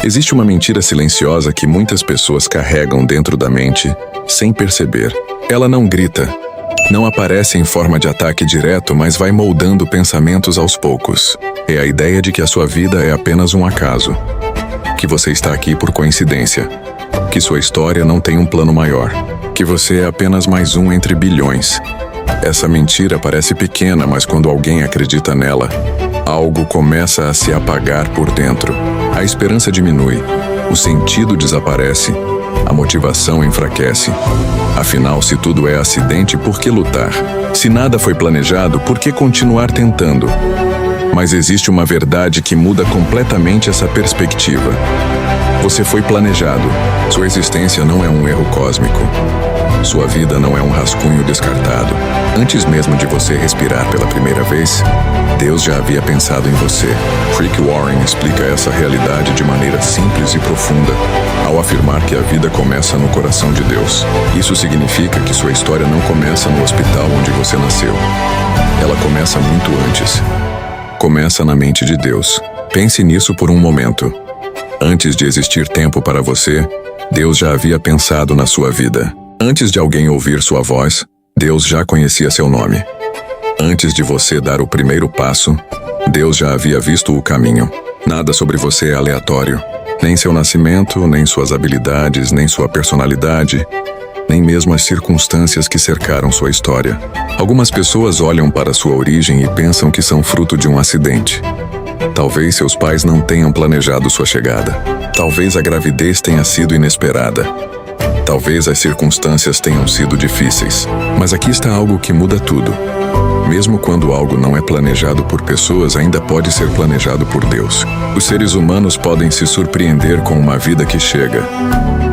Existe uma mentira silenciosa que muitas pessoas carregam dentro da mente, sem perceber. Ela não grita, não aparece em forma de ataque direto, mas vai moldando pensamentos aos poucos. É a ideia de que a sua vida é apenas um acaso, que você está aqui por coincidência, que sua história não tem um plano maior, que você é apenas mais um entre bilhões. Essa mentira parece pequena, mas quando alguém acredita nela, algo começa a se apagar por dentro. A esperança diminui, o sentido desaparece, a motivação enfraquece. Afinal, se tudo é acidente, por que lutar? Se nada foi planejado, por que continuar tentando? Mas existe uma verdade que muda completamente essa perspectiva. Você foi planejado. Sua existência não é um erro cósmico. Sua vida não é um rascunho descartado. Antes mesmo de você respirar pela primeira vez, Deus já havia pensado em você. Rick Warren explica essa realidade de maneira simples e profunda, ao afirmar que a vida começa no coração de Deus. Isso significa que sua história não começa no hospital onde você nasceu. Ela começa muito antes. Começa na mente de Deus. Pense nisso por um momento. Antes de existir tempo para você, Deus já havia pensado na sua vida. Antes de alguém ouvir sua voz, Deus já conhecia seu nome. Antes de você dar o primeiro passo, Deus já havia visto o caminho. Nada sobre você é aleatório. Nem seu nascimento, nem suas habilidades, nem sua personalidade, nem mesmo as circunstâncias que cercaram sua história. Algumas pessoas olham para sua origem e pensam que são fruto de um acidente. Talvez seus pais não tenham planejado sua chegada. Talvez a gravidez tenha sido inesperada. Talvez as circunstâncias tenham sido difíceis. Mas aqui está algo que muda tudo. Mesmo quando algo não é planejado por pessoas, ainda pode ser planejado por Deus. Os seres humanos podem se surpreender com uma vida que chega,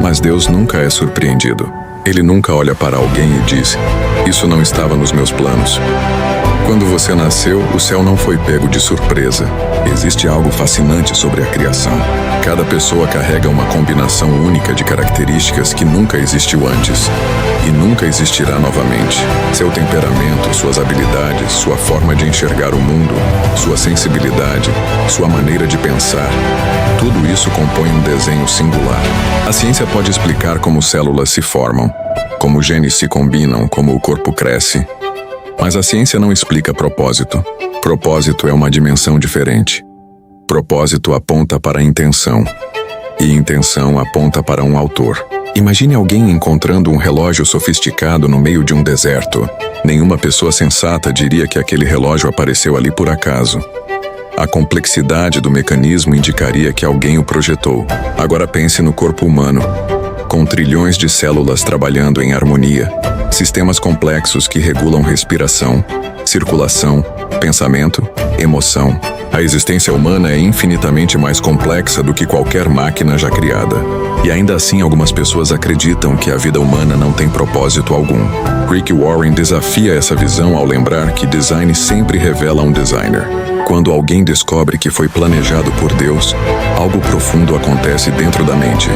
mas Deus nunca é surpreendido. Ele nunca olha para alguém e diz: "Isso não estava nos meus planos." Quando você nasceu, o céu não foi pego de surpresa. Existe algo fascinante sobre a criação. Cada pessoa carrega uma combinação única de características que nunca existiu antes e nunca existirá novamente. Seu temperamento, suas habilidades, sua forma de enxergar o mundo, sua sensibilidade, sua maneira de pensar, tudo isso compõe um desenho singular. A ciência pode explicar como células se formam, como genes se combinam, como o corpo cresce. Mas a ciência não explica propósito. Propósito é uma dimensão diferente. Propósito aponta para a intenção, e intenção aponta para um autor. Imagine alguém encontrando um relógio sofisticado no meio de um deserto. Nenhuma pessoa sensata diria que aquele relógio apareceu ali por acaso. A complexidade do mecanismo indicaria que alguém o projetou. Agora pense no corpo humano, com trilhões de células trabalhando em harmonia. Sistemas complexos que regulam respiração, circulação, pensamento, emoção. A existência humana é infinitamente mais complexa do que qualquer máquina já criada. E ainda assim, algumas pessoas acreditam que a vida humana não tem propósito algum. Rick Warren desafia essa visão ao lembrar que design sempre revela um designer. Quando alguém descobre que foi planejado por Deus, algo profundo acontece dentro da mente.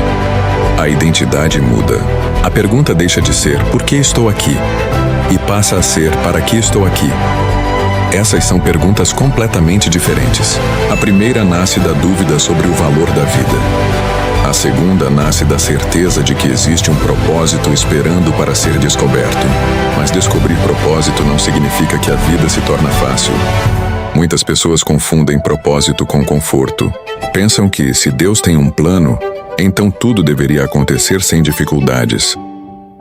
A identidade muda. A pergunta deixa de ser "por que estou aqui?" e passa a ser "para que estou aqui?" Essas são perguntas completamente diferentes. A primeira nasce da dúvida sobre o valor da vida. A segunda nasce da certeza de que existe um propósito esperando para ser descoberto. Mas descobrir propósito não significa que a vida se torna fácil. Muitas pessoas confundem propósito com conforto. Pensam que, se Deus tem um plano, então tudo deveria acontecer sem dificuldades.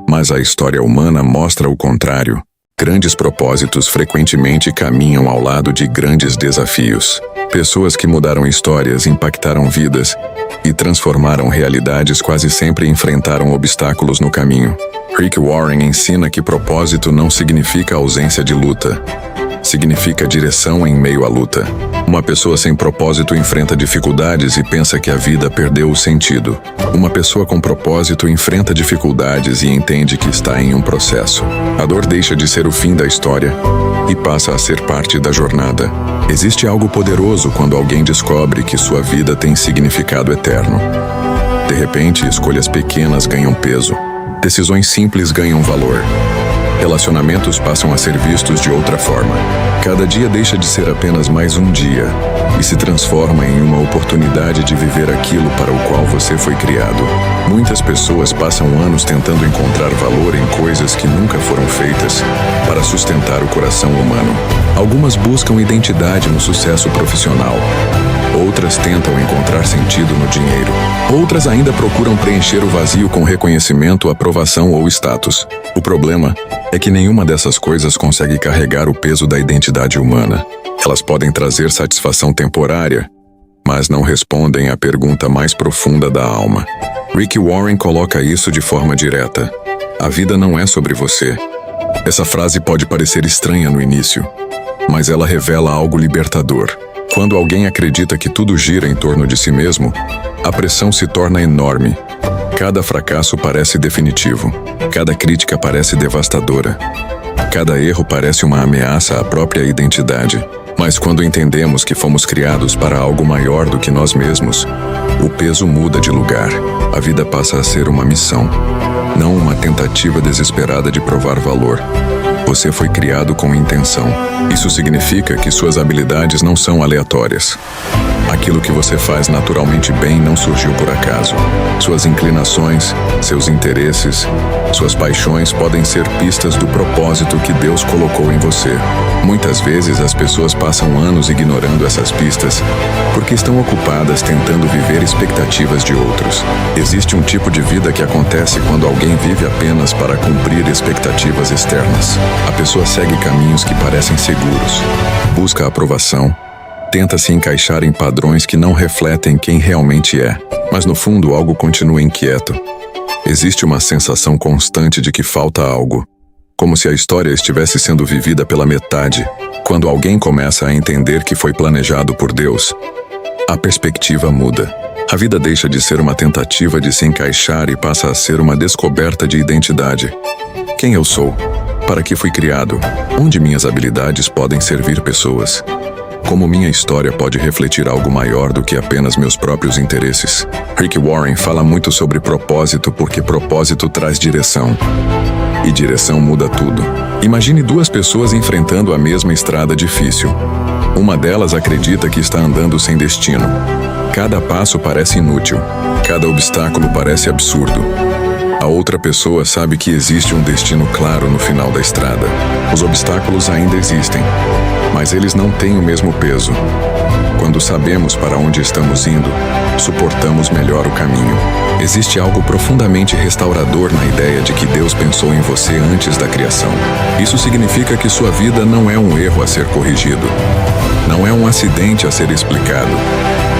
Mas a história humana mostra o contrário. Grandes propósitos frequentemente caminham ao lado de grandes desafios. Pessoas que mudaram histórias, impactaram vidas e transformaram realidades quase sempre enfrentaram obstáculos no caminho. Rick Warren ensina que propósito não significa ausência de luta. Significa direção em meio à luta. Uma pessoa sem propósito enfrenta dificuldades e pensa que a vida perdeu o sentido. Uma pessoa com propósito enfrenta dificuldades e entende que está em um processo. A dor deixa de ser o fim da história e passa a ser parte da jornada. Existe algo poderoso quando alguém descobre que sua vida tem significado eterno. De repente, escolhas pequenas ganham peso. Decisões simples ganham valor. Relacionamentos passam a ser vistos de outra forma. Cada dia deixa de ser apenas mais um dia e se transforma em uma oportunidade de viver aquilo para o qual você foi criado. Muitas pessoas passam anos tentando encontrar valor em coisas que nunca foram feitas para sustentar o coração humano. Algumas buscam identidade no sucesso profissional. Outras tentam encontrar sentido no dinheiro. Outras ainda procuram preencher o vazio com reconhecimento, aprovação ou status. O problema é que nenhuma dessas coisas consegue carregar o peso da identidade humana. Elas podem trazer satisfação temporária, mas não respondem à pergunta mais profunda da alma. Rick Warren coloca isso de forma direta. A vida não é sobre você. Essa frase pode parecer estranha no início, mas ela revela algo libertador. Quando alguém acredita que tudo gira em torno de si mesmo, a pressão se torna enorme. Cada fracasso parece definitivo. Cada crítica parece devastadora. Cada erro parece uma ameaça à própria identidade. Mas quando entendemos que fomos criados para algo maior do que nós mesmos, o peso muda de lugar. A vida passa a ser uma missão, não uma tentativa desesperada de provar valor. Você foi criado com intenção. Isso significa que suas habilidades não são aleatórias. Aquilo que você faz naturalmente bem não surgiu por acaso. Suas inclinações, seus interesses, suas paixões podem ser pistas do propósito que Deus colocou em você. Muitas vezes as pessoas passam anos ignorando essas pistas porque estão ocupadas tentando viver expectativas de outros. Existe um tipo de vida que acontece quando alguém vive apenas para cumprir expectativas externas. A pessoa segue caminhos que parecem seguros, busca aprovação, tenta se encaixar em padrões que não refletem quem realmente é, mas no fundo algo continua inquieto. Existe uma sensação constante de que falta algo, como se a história estivesse sendo vivida pela metade. Quando alguém começa a entender que foi planejado por Deus, a perspectiva muda. A vida deixa de ser uma tentativa de se encaixar e passa a ser uma descoberta de identidade. Quem eu sou? Para que fui criado? Onde minhas habilidades podem servir pessoas? Como minha história pode refletir algo maior do que apenas meus próprios interesses? Rick Warren fala muito sobre propósito porque propósito traz direção. E direção muda tudo. Imagine duas pessoas enfrentando a mesma estrada difícil. Uma delas acredita que está andando sem destino. Cada passo parece inútil. Cada obstáculo parece absurdo. A outra pessoa sabe que existe um destino claro no final da estrada. Os obstáculos ainda existem, mas eles não têm o mesmo peso. Quando sabemos para onde estamos indo, suportamos melhor o caminho. Existe algo profundamente restaurador na ideia de que Deus pensou em você antes da criação. Isso significa que sua vida não é um erro a ser corrigido. Não é um acidente a ser explicado.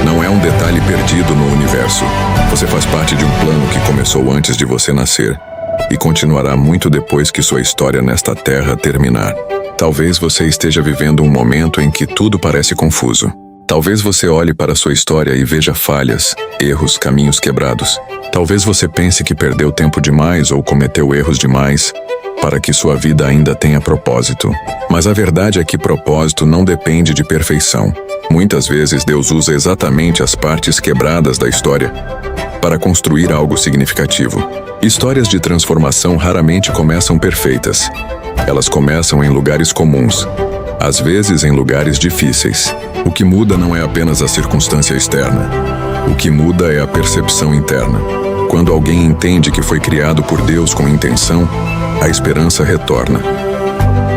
Não é um detalhe perdido no universo. Você faz parte de um plano que começou antes de você nascer e continuará muito depois que sua história nesta terra terminar. Talvez você esteja vivendo um momento em que tudo parece confuso. Talvez você olhe para sua história e veja falhas, erros, caminhos quebrados. Talvez você pense que perdeu tempo demais ou cometeu erros demais para que sua vida ainda tenha propósito. Mas a verdade é que propósito não depende de perfeição. Muitas vezes Deus usa exatamente as partes quebradas da história para construir algo significativo. Histórias de transformação raramente começam perfeitas. Elas começam em lugares comuns, às vezes em lugares difíceis. O que muda não é apenas a circunstância externa. O que muda é a percepção interna. Quando alguém entende que foi criado por Deus com intenção, a esperança retorna.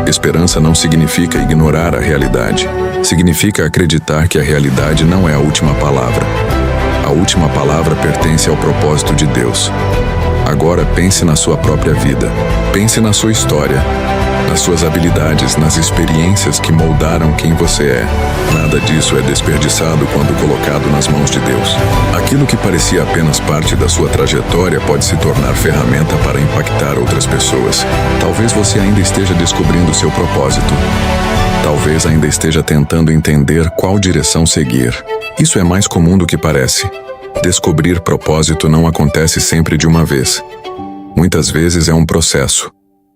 Esperança não significa ignorar a realidade. Significa acreditar que a realidade não é a última palavra. A última palavra pertence ao propósito de Deus. Agora pense na sua própria vida. Pense na sua história, nas suas habilidades, nas experiências que moldaram quem você é. Nada disso é desperdiçado quando colocado nas mãos de Deus. Aquilo que parecia apenas parte da sua trajetória pode se tornar ferramenta para impactar outras pessoas. Talvez você ainda esteja descobrindo seu propósito. Talvez ainda esteja tentando entender qual direção seguir. Isso é mais comum do que parece. Descobrir propósito não acontece sempre de uma vez. Muitas vezes é um processo.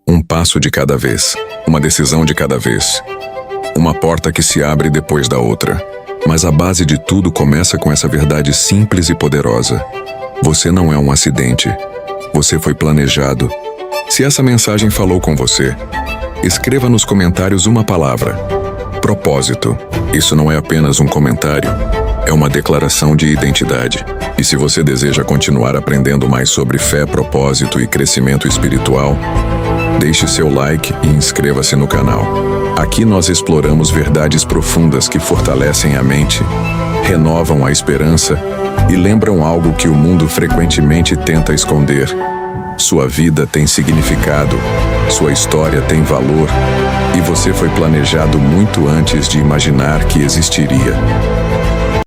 Um passo de cada vez. Uma decisão de cada vez. Uma porta que se abre depois da outra. Mas a base de tudo começa com essa verdade simples e poderosa. Você não é um acidente. Você foi planejado. Se essa mensagem falou com você, escreva nos comentários uma palavra. Propósito. Isso não é apenas um comentário, é uma declaração de identidade. E se você deseja continuar aprendendo mais sobre fé, propósito e crescimento espiritual, deixe seu like e inscreva-se no canal. Aqui nós exploramos verdades profundas que fortalecem a mente, renovam a esperança e lembram algo que o mundo frequentemente tenta esconder. Sua vida tem significado, sua história tem valor e você foi planejado muito antes de imaginar que existiria.